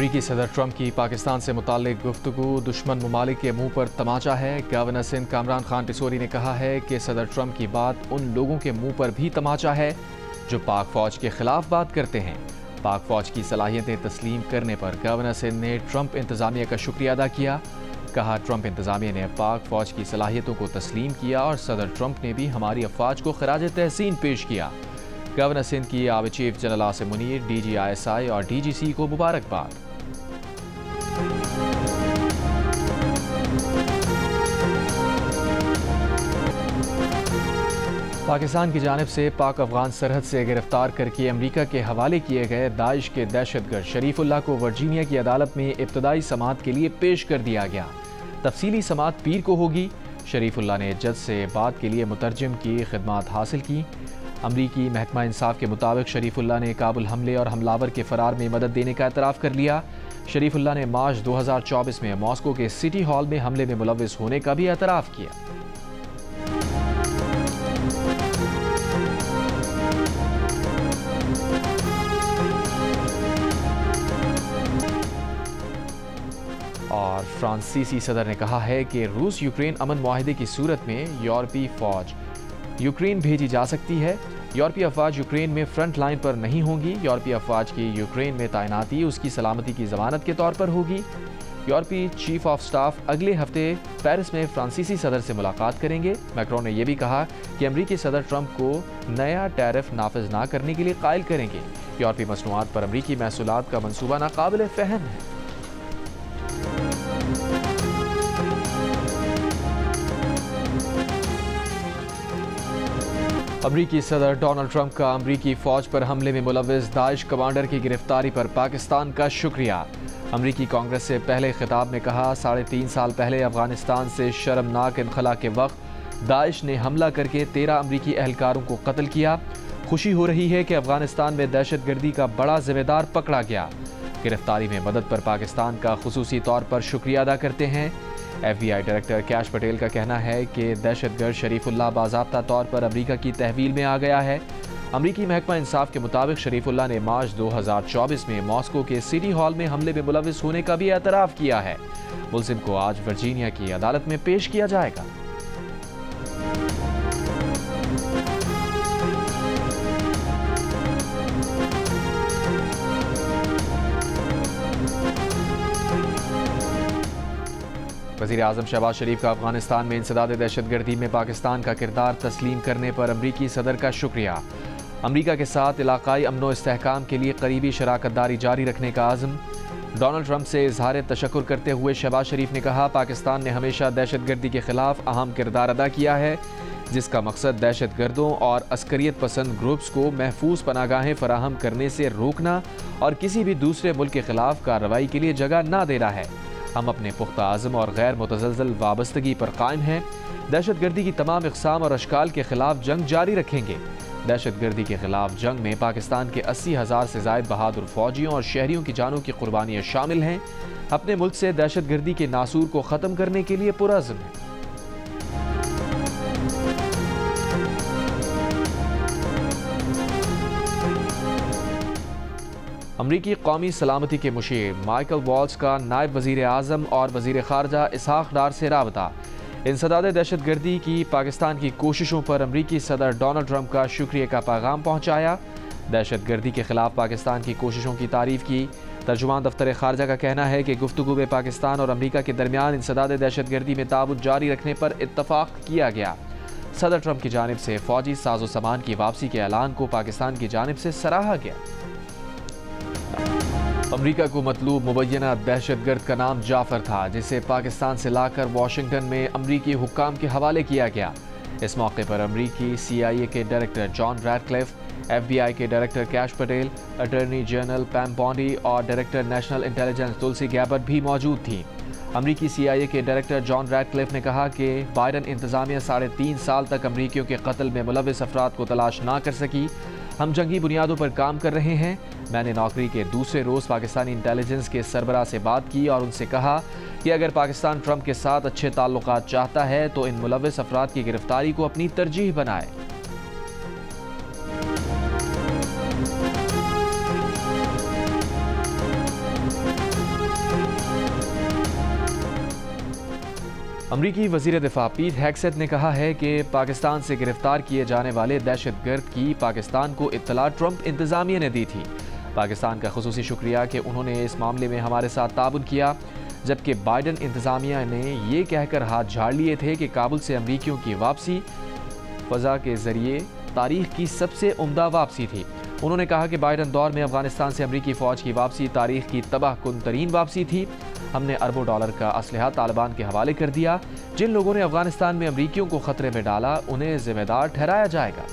अमरीकी सदर ट्रंप की पाकिस्तान से मुताल्लिक गुफ्तगू दुश्मन ममालिक के मुंह पर तमाचा है। गवर्नर सिंध कामरान खान टिसोरी ने कहा है कि सदर ट्रंप की बात उन लोगों के मुंह पर भी तमाचा है जो पाक फौज के खिलाफ बात करते हैं। पाक फौज की सलाहियतें तस्लीम करने पर गवर्नर सिंध ने ट्रंप इंतजामिया का शुक्रिया अदा किया। कहा, ट्रंप इंतजामिया ने पाक फौज की सलाहियतों को तस्लीम किया और सदर ट्रंप ने भी हमारी अफवाज को खराज तहसीन पेश किया। गवर्नर सिंध की army chief general Asim Munir, DGISI और DGC को मुबारकबाद। पाकिस्तान की जानिब से पाक अफगान सरहद से गिरफ्तार करके अमरीका के हवाले किए गए दाइश के दहशतगर्द शरीफुल्लाह को वर्जीनिया की अदालत में इब्तदाई समाअत के लिए पेश कर दिया गया। तफसीली समाअत पीर को होगी। शरीफुल्लाह ने जज से बात के लिए मुतरजम की खिदमात हासिल की। अमरीकी महकमा इंसाफ के मुताबिक शरीफुल्लाह ने काबुल हमले और हमलावर के फरार में मदद देने का एतराफ़ कर लिया। शरीफुल्लाह ने मार्च 2024 में मॉस्को के सिटी हॉल में हमले में मुलव्विस होने का भी एतराफ़ किया। और फ्रांसीसी सदर ने कहा है कि रूस यूक्रेन अमन मुआहिदे की सूरत में यूरोपीय फौज यूक्रेन भेजी जा सकती है। यूरोपीय अफवाज यूक्रेन में फ्रंट लाइन पर नहीं होंगी। यूरोपीय अफवाज की यूक्रेन में तैनाती उसकी सलामती की जमानत के तौर पर होगी। यूरोपीय चीफ ऑफ स्टाफ अगले हफ्ते पेरिस में फ्रांसीसी सदर से मुलाकात करेंगे। मैक्रोन ने यह भी कहा कि अमरीकी सदर ट्रंप को नया टैरिफ नाफिज ना करने के लिए कायल करेंगे। यूरोपीय मसनूआत पर अमरीकी महसूलात का मंसूबा नाकाबिल फहम है। अमरीकी सदर डोनाल्ड ट्रंप का अमरीकी फौज पर हमले में मुलव्विस दाइश कमांडर की गिरफ्तारी पर पाकिस्तान का शुक्रिया। अमरीकी कांग्रेस से पहले खिताब में कहा, 3.5 साल पहले अफगानिस्तान से शर्मनाक इनखला के वक्त दाइश ने हमला करके 13 अमरीकी एहलकारों को कत्ल किया। खुशी हो रही है कि अफगानिस्तान में दहशतगर्दी का बड़ा जिम्मेदार पकड़ा गया। गिरफ्तारी में मदद पर पाकिस्तान का खुसूसी तौर पर शुक्रिया अदा करते हैं। FBI डायरेक्टर कैश पटेल का कहना है कि दहशतगर्द शरीफुल्लाह बाज़ाब्ता तौर पर अमरीका की तहवील में आ गया है। अमरीकी महकमा इंसाफ के मुताबिक शरीफुल्लाह ने मार्च 2024 में मॉस्को के सिटी हॉल में हमले में मुलव्विस होने का भी एतराफ़ किया है। मुल्जिम को आज वर्जीनिया की अदालत में पेश किया जाएगा। वज़ीर आज़म शहबाज शरीफ का अफगानिस्तान में इंसदाद दहशतगर्दी में पाकिस्तान का किरदार तस्लीम करने पर अमरीकी सदर का शुक्रिया। अमरीका के साथ इलाकाई अमन व इस्तेहकाम के लिए करीबी शराकतदारी जारी रखने का आज़म। डोनाल्ड ट्रंप से इजहार तशक्कुर करते हुए शहबाज शरीफ ने कहा, पाकिस्तान ने हमेशा दहशतगर्दी के खिलाफ अहम किरदार अदा किया है, जिसका मकसद दहशतगर्दों और अस्करियत पसंद ग्रुप्स को महफूज पनागाहें फराहम करने से रोकना और किसी भी दूसरे मुल्क के खिलाफ कार्रवाई के लिए जगह न देना है। हम अपने पुख्ता आज़म और गैर मुतज़लज़ल वाबस्तगी पर कायम हैं। दहशतगर्दी की तमाम इक़साम और अशकाल के खिलाफ जंग जारी रखेंगे। दहशतगर्दी के खिलाफ जंग में पाकिस्तान के 80,000 से ज़ायद बहादुर फौजियों और शहरियों की जानों की कुर्बानियाँ शामिल हैं। अपने मुल्क से दहशतगर्दी के नासूर को ख़त्म करने के लिए पुरअज़्म है। अमरीकी कौमी सलामती के मुशीर माइकल वॉल्स का नायब वज़ीर आज़म और वज़ीर ख़ारजा इसहाक़ डार से राबता। इंसदाद दहशतगर्दी की पाकिस्तान की कोशिशों पर अमरीकी सदर डोनाल्ड ट्रंप का शुक्रिया का पैगाम पहुँचाया। दहशतगर्दी के खिलाफ पाकिस्तान की कोशिशों की तारीफ़ की। तर्जुमान दफ्तर ख़ारजा का कहना है कि गुफ्तगू में पाकिस्तान और अमरीका के दरमियान इंसदाद दहशतगर्दी में ताबूत जारी रखने पर इत्तफ़ाक़ किया गया। सदर ट्रंप की जानिब से फ़ौजी साजो सामान की वापसी के ऐलान को पाकिस्तान की जानिब से सराहा गया। अमरीका को मतलूब मुबैना दहशतगर्द का नाम जाफर था, जिसे पाकिस्तान से लाकर वाशिंगटन में अमरीकी हुक्काम के हवाले किया गया। इस मौके पर अमरीकी CIA के डायरेक्टर जॉन रैडक्लिफ, FBI के director Kash Patel, attorney general Pam Bondi और director national intelligence Tulsi Gabbard भी मौजूद थीं। अमरीकी CIA के डायरेक्टर जॉन रैडक्लिफ ने कहा कि बाइडन इंतज़ामिया 3.5 साल तक अमरीकियों के कत्ल में मुलव्विस अफराद को तलाश ना कर सकी। हम जंगी बुनियादों पर काम कर रहे हैं। मैंने नौकरी के दूसरे रोज़ पाकिस्तानी इंटेलिजेंस के सरबराह से बात की और उनसे कहा कि अगर पाकिस्तान ट्रंप के साथ अच्छे ताल्लुकात चाहता है तो इन मुलव्विस अफराद की गिरफ्तारी को अपनी तरजीह बनाए। अमरीकी वज़ीर दिफा पीट हेग्सेथ ने कहा है कि पाकिस्तान से गिरफ्तार किए जाने वाले दहशतगर्द की पाकिस्तान को इत्तला ट्रंप इंतज़ामिया ने दी थी। पाकिस्तान का खुसूसी शुक्रिया कि उन्होंने इस मामले में हमारे साथ ताउन किया, जबकि बाइडन इंतज़ामिया ने यह कहकर हाथ झाड़ लिए थे कि काबुल से अमरीकियों की वापसी फ़ज़ा के ज़रिए तारीख की सबसे उम्दा वापसी थी। उन्होंने कहा कि बाइडन दौर में अफगानिस्तान से अमरीकी फ़ौज की वापसी तारीख की तबाहकुन तरीन वापसी थी। हमने अरबों डॉलर का असलहा तालिबान के हवाले कर दिया। जिन लोगों ने अफगानिस्तान में अमरीकियों को खतरे में डाला उन्हें जिम्मेदार ठहराया जाएगा।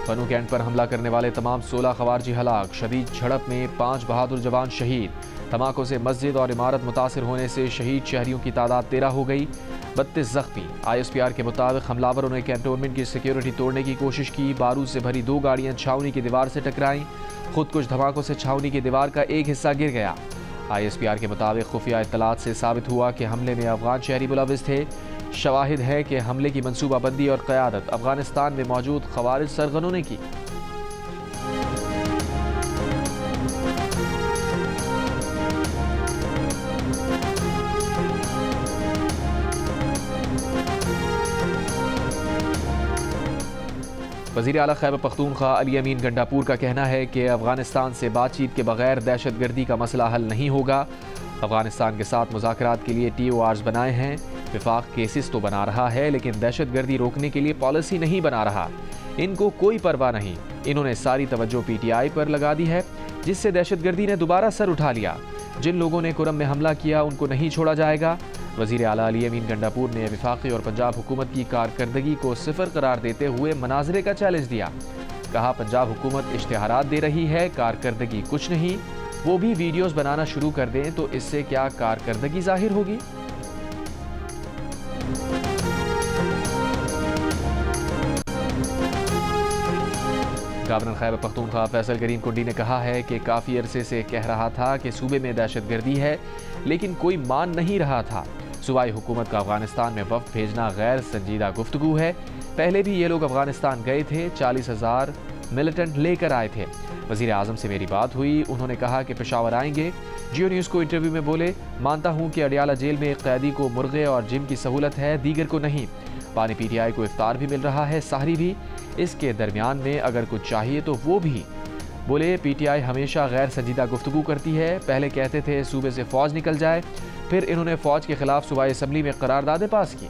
पनू कैंट पर हमला करने वाले तमाम 16 खवारजी हलाक। शदीद झड़प में 5 बहादुर जवान शहीद। धमाकों से मस्जिद और इमारत मुतासिर होने से शहीद शहरियों की तादाद 13 हो गई। 32 जख्मी। ISPR के मुताबिक हमलावरों ने कैंटोनमेंट की सिक्योरिटी तोड़ने की कोशिश की। बारूद से भरी 2 गाड़ियां छावनी की दीवार से टकराईं। खुद कुछ धमाकों से छावनी की दीवार का एक हिस्सा गिर गया। ISPR के मुताबिक खुफिया इत्तलात से साबित हुआ कि हमले में अफगान शहरी मुलविस थे। शवाहिद है कि हमले की मनसूबाबंदी और क़यादत अफगानिस्तान में मौजूद खवारिज सरगनों ने की। वज़ीर आला खैबर पख्तूनख्वा अली अमीन गंडापुर का कहना है कि अफगानिस्तान से बातचीत के बगैर दहशतगर्दी का मसला हल नहीं होगा। अफगानिस्तान के साथ मुज़ाकरात के लिए TORs बनाए हैं। विफाक केसेस तो बना रहा है लेकिन दहशतगर्दी रोकने के लिए पॉलिसी नहीं बना रहा। इनको कोई परवाह नहीं। इन्होंने सारी तवज्जो PTI पर लगा दी है, जिससे दहशतगर्दी ने दोबारा सर उठा लिया। जिन लोगों ने कुरम में हमला किया उनको नहीं छोड़ा जाएगा। वज़ीर आला अली अमीन गंडापुर ने वफाकी और पंजाब हुकूमत की कारकर्दगी को सिफर करार देते हुए मनाजरे का चैलेंज दिया। कहा पंजाब हुकूमत इश्तिहारात दे रही है, कारकर्दगी कुछ नहीं। वो भी वीडियोस बनाना शुरू कर दें तो इससे क्या कारकर्दगी जाहिर होगी। गवर्नर खैबर पख्तूनख्वा फैसल करीम कुंडी ने कहा है कि काफ़ी अरसे से कह रहा था कि सूबे में दहशतगर्दी है, लेकिन कोई मान नहीं रहा था। सूबाई हुकूमत का अफगानिस्तान में वफ्द भेजना गैर संजीदा गुफ्तगू है। पहले भी ये लोग अफगानिस्तान गए थे, 40,000 मिलिटेंट लेकर आए थे। वज़ीर आज़म से मेरी बात हुई, उन्होंने कहा कि पेशावर आएंगे। जियो न्यूज़ को इंटरव्यू में बोले, मानता हूँ कि अडियाला जेल में एक कैदी को मुर्गे और जिम की सहूलत है, दीगर को नहीं। पानी PTI को इफ्तार भी मिल रहा है, सहरी भी। इसके दरमियान में अगर कुछ चाहिए तो वो भी। बोले PTI हमेशा गैर संजीदा गुफ्तगू करती है। पहले कहते थे सूबे से फ़ौज निकल जाए, फिर इन्होंने फ़ौज के खिलाफ सूबाई असम्बली में करारदादें पास की।